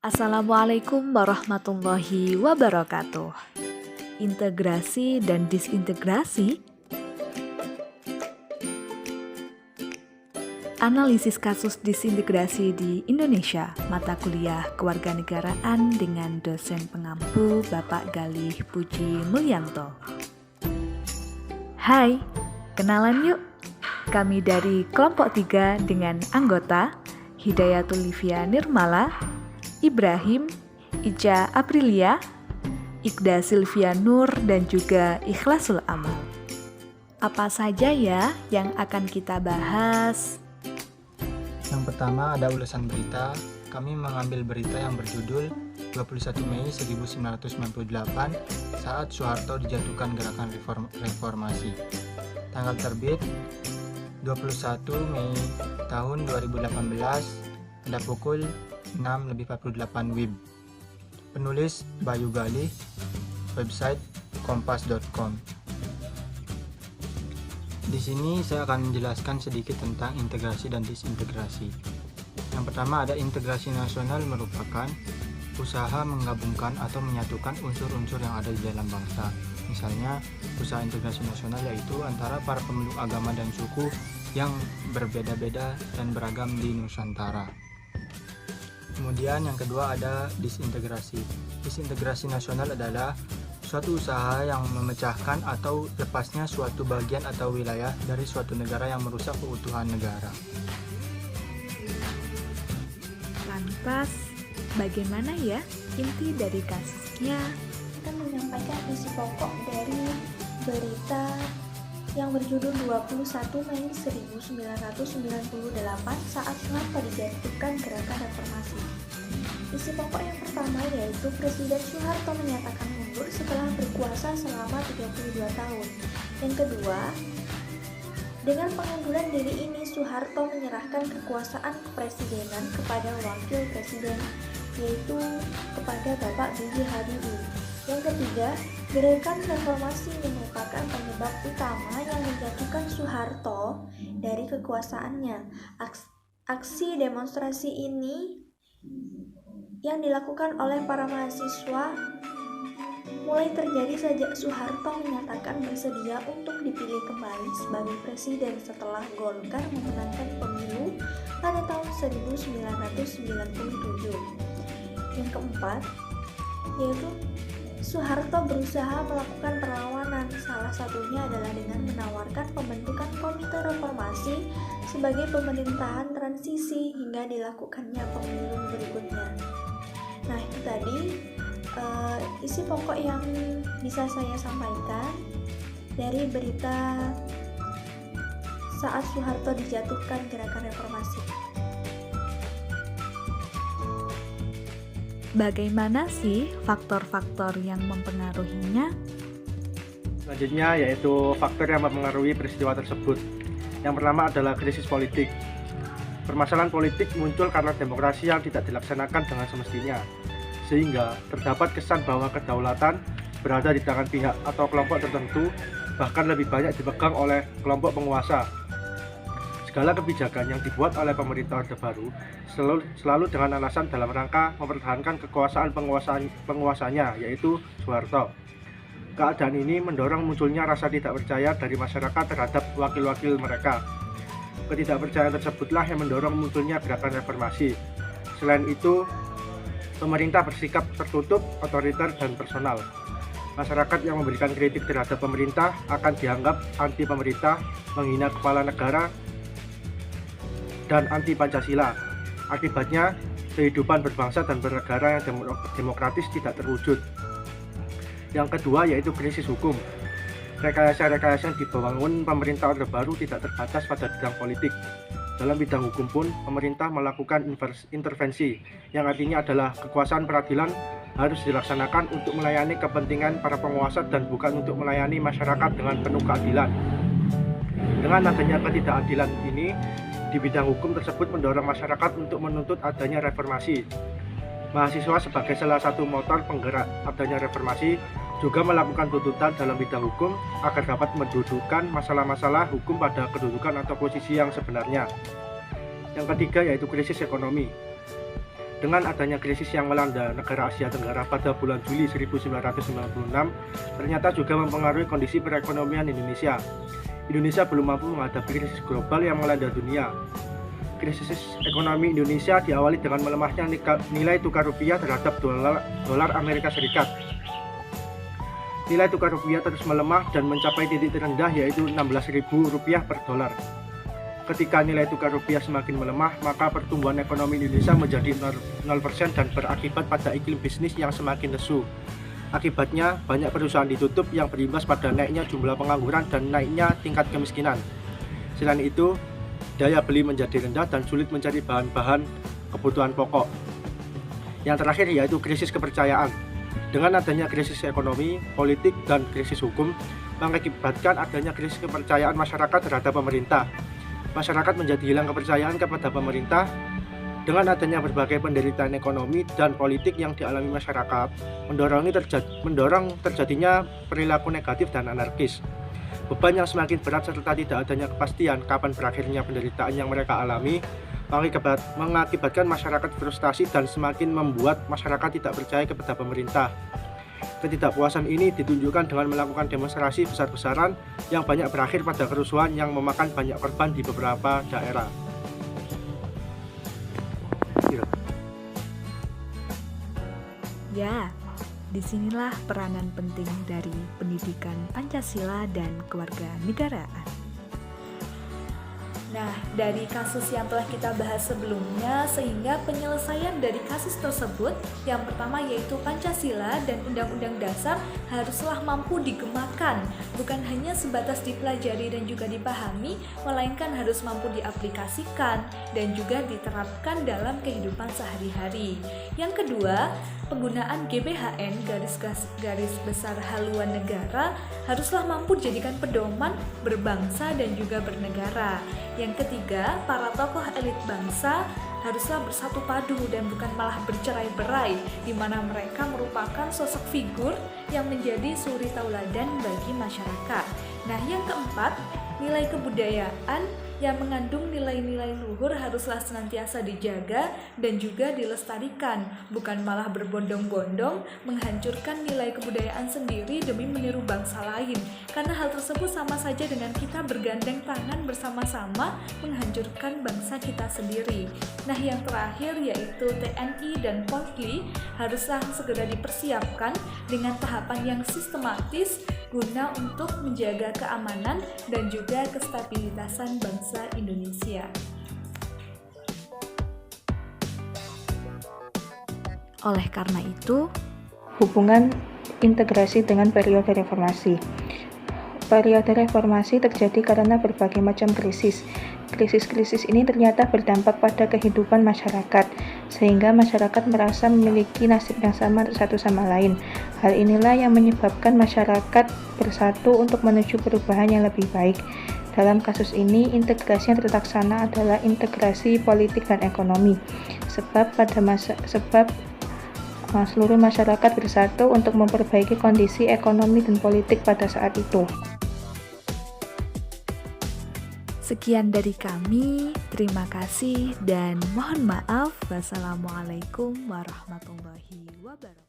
Assalamualaikum warahmatullahi wabarakatuh. Integrasi dan disintegrasi. Analisis kasus disintegrasi di Indonesia, mata kuliah kewarganegaraan dengan dosen pengampu Bapak Galih Puji Mulyanto. Hai, kenalan yuk. Kami dari kelompok 3 dengan anggota Hidayatul Livia Nirmala, Ibrahim, Ica Aprilia, Iqda Silvia Nur, dan juga Ikhlasul Amal. Apa saja ya yang akan kita bahas? Yang pertama ada ulasan berita. Kami mengambil berita yang berjudul 21 Mei 1998 saat Soeharto dijatuhkan gerakan reformasi. Tanggal terbit 21 Mei tahun 2018 pada pukul 6.48 WIB. Penulis Bayu Galih, website kompas.com. Di sini saya akan menjelaskan sedikit tentang integrasi dan disintegrasi. Yang pertama ada integrasi nasional, merupakan usaha menggabungkan atau menyatukan unsur-unsur yang ada di dalam bangsa. Misalnya, usaha integrasi nasional yaitu antara para pemeluk agama dan suku yang berbeda-beda dan beragam di Nusantara. Kemudian yang kedua ada disintegrasi. Disintegrasi nasional adalah suatu usaha yang memecahkan atau lepasnya suatu bagian atau wilayah dari suatu negara yang merusak keutuhan negara. Lantas, bagaimana ya inti dari kasusnya? Kita menyampaikan isi pokok dari berita yang berjudul 21 Mei 1998 saat Soeharto dijatuhkan gerakan reformasi. Isi pokok yang pertama yaitu Presiden Soeharto menyatakan mundur setelah berkuasa selama 32 tahun. Yang kedua, dengan pengunduran diri ini Soeharto menyerahkan kekuasaan kepresidenan kepada wakil presiden, yaitu kepada Bapak B.J. Habibie. Yang ketiga, gerakan reformasi merupakan penyebab utama yang menjatuhkan Soeharto dari kekuasaannya. Aksi demonstrasi ini yang dilakukan oleh para mahasiswa mulai terjadi sejak Soeharto menyatakan bersedia untuk dipilih kembali sebagai presiden setelah Golkar memenangkan pemilu pada tahun 1997. Yang keempat, yaitu Soeharto berusaha melakukan perlawanan, salah satunya adalah dengan menawarkan pembentukan komite reformasi sebagai pemerintahan transisi hingga dilakukannya pemilu berikutnya. Nah, itu tadi isi pokok yang bisa saya sampaikan dari berita saat Soeharto dijatuhkan gerakan reformasi. Bagaimana sih faktor-faktor yang mempengaruhinya? Selanjutnya yaitu faktor yang mempengaruhi peristiwa tersebut. Yang pertama adalah krisis politik. Permasalahan politik muncul karena demokrasi yang tidak dilaksanakan dengan semestinya, sehingga terdapat kesan bahwa kedaulatan berada di tangan pihak atau kelompok tertentu, bahkan lebih banyak dipegang oleh kelompok penguasa. Segala kebijakan yang dibuat oleh pemerintah Orde Baru selalu dengan alasan dalam rangka mempertahankan kekuasaan penguasanya, yaitu Soeharto. Keadaan ini mendorong munculnya rasa tidak percaya dari masyarakat terhadap wakil-wakil mereka. Ketidakpercayaan tersebutlah yang mendorong munculnya gerakan reformasi. Selain itu, pemerintah bersikap tertutup, otoriter, dan personal. Masyarakat yang memberikan kritik terhadap pemerintah akan dianggap anti pemerintah, menghina kepala negara, dan anti Pancasila. Akibatnya, kehidupan berbangsa dan bernegara yang demokratis tidak terwujud. Yang kedua yaitu krisis hukum. Rekayasa-rekayasa yang dibangun pemerintah Orde Baru tidak terbatas pada bidang politik. Dalam bidang hukum pun, pemerintah melakukan intervensi, yang artinya adalah kekuasaan peradilan harus dilaksanakan untuk melayani kepentingan para penguasa dan bukan untuk melayani masyarakat dengan penuh keadilan. Dengan adanya ketidakadilan ini, di bidang hukum tersebut mendorong masyarakat untuk menuntut adanya reformasi. Mahasiswa sebagai salah satu motor penggerak adanya reformasi juga melakukan tuntutan dalam bidang hukum agar dapat mendudukan masalah-masalah hukum pada kedudukan atau posisi yang sebenarnya. Yang ketiga yaitu krisis ekonomi. Dengan adanya krisis yang melanda negara Asia Tenggara pada bulan Juli 1996, ternyata juga mempengaruhi kondisi perekonomian Indonesia. Indonesia belum mampu menghadapi krisis global yang melanda dunia. Krisis ekonomi Indonesia diawali dengan melemahnya nilai tukar rupiah terhadap dolar Amerika Serikat. Nilai tukar rupiah terus melemah dan mencapai titik terendah yaitu Rp16.000 per dolar. Ketika nilai tukar rupiah semakin melemah, maka pertumbuhan ekonomi Indonesia menjadi 0% dan berakibat pada iklim bisnis yang semakin lesu. Akibatnya, banyak perusahaan ditutup yang berimbas pada naiknya jumlah pengangguran dan naiknya tingkat kemiskinan. Selain itu, daya beli menjadi rendah dan sulit mencari bahan-bahan kebutuhan pokok. Yang terakhir yaitu krisis kepercayaan. Dengan adanya krisis ekonomi, politik, dan krisis hukum, mengakibatkan adanya krisis kepercayaan masyarakat terhadap pemerintah. Masyarakat menjadi hilang kepercayaan kepada pemerintah. Dengan adanya berbagai penderitaan ekonomi dan politik yang dialami masyarakat, mendorong terjadinya perilaku negatif dan anarkis. Beban yang semakin berat serta tidak adanya kepastian kapan berakhirnya penderitaan yang mereka alami, mengakibatkan masyarakat frustasi dan semakin membuat masyarakat tidak percaya kepada pemerintah. Ketidakpuasan ini ditunjukkan dengan melakukan demonstrasi besar-besaran yang banyak berakhir pada kerusuhan yang memakan banyak korban di beberapa daerah. Ya, disinilah peranan penting dari pendidikan Pancasila dan kewarganegaraan. Nah, dari kasus yang telah kita bahas sebelumnya, sehingga penyelesaian dari kasus tersebut, yang pertama yaitu Pancasila dan Undang-Undang Dasar haruslah mampu digemakan, bukan hanya sebatas dipelajari dan juga dipahami, melainkan harus mampu diaplikasikan dan juga diterapkan dalam kehidupan sehari-hari. Yang kedua, penggunaan GBHN garis besar haluan negara haruslah mampu dijadikan pedoman berbangsa dan juga bernegara. Yang ketiga, para tokoh elit bangsa haruslah bersatu padu dan bukan malah bercerai-berai, di mana mereka merupakan sosok figur yang menjadi suri tauladan bagi masyarakat. Nah, yang keempat, nilai kebudayaan yang mengandung nilai-nilai luhur haruslah senantiasa dijaga dan juga dilestarikan, bukan malah berbondong-bondong menghancurkan nilai kebudayaan sendiri demi meniru bangsa lain, karena hal tersebut sama saja dengan kita bergandeng tangan bersama-sama menghancurkan bangsa kita sendiri. Nah, yang terakhir yaitu TNI dan Polri haruslah segera dipersiapkan dengan tahapan yang sistematis guna untuk menjaga keamanan dan juga kestabilitasan bangsa Indonesia. Oleh karena itu, hubungan integrasi dengan periode reformasi. Periode reformasi terjadi karena berbagai macam krisis. Krisis-krisis ini ternyata berdampak pada kehidupan masyarakat, sehingga masyarakat merasa memiliki nasib yang sama satu sama lain. Hal inilah yang menyebabkan masyarakat bersatu untuk menuju perubahan yang lebih baik. Dalam kasus ini, integrasi yang terlaksana adalah integrasi politik dan ekonomi, sebab seluruh masyarakat bersatu untuk memperbaiki kondisi ekonomi dan politik pada saat itu. Sekian dari kami, terima kasih dan mohon maaf. Wassalamualaikum warahmatullahi wabarakatuh.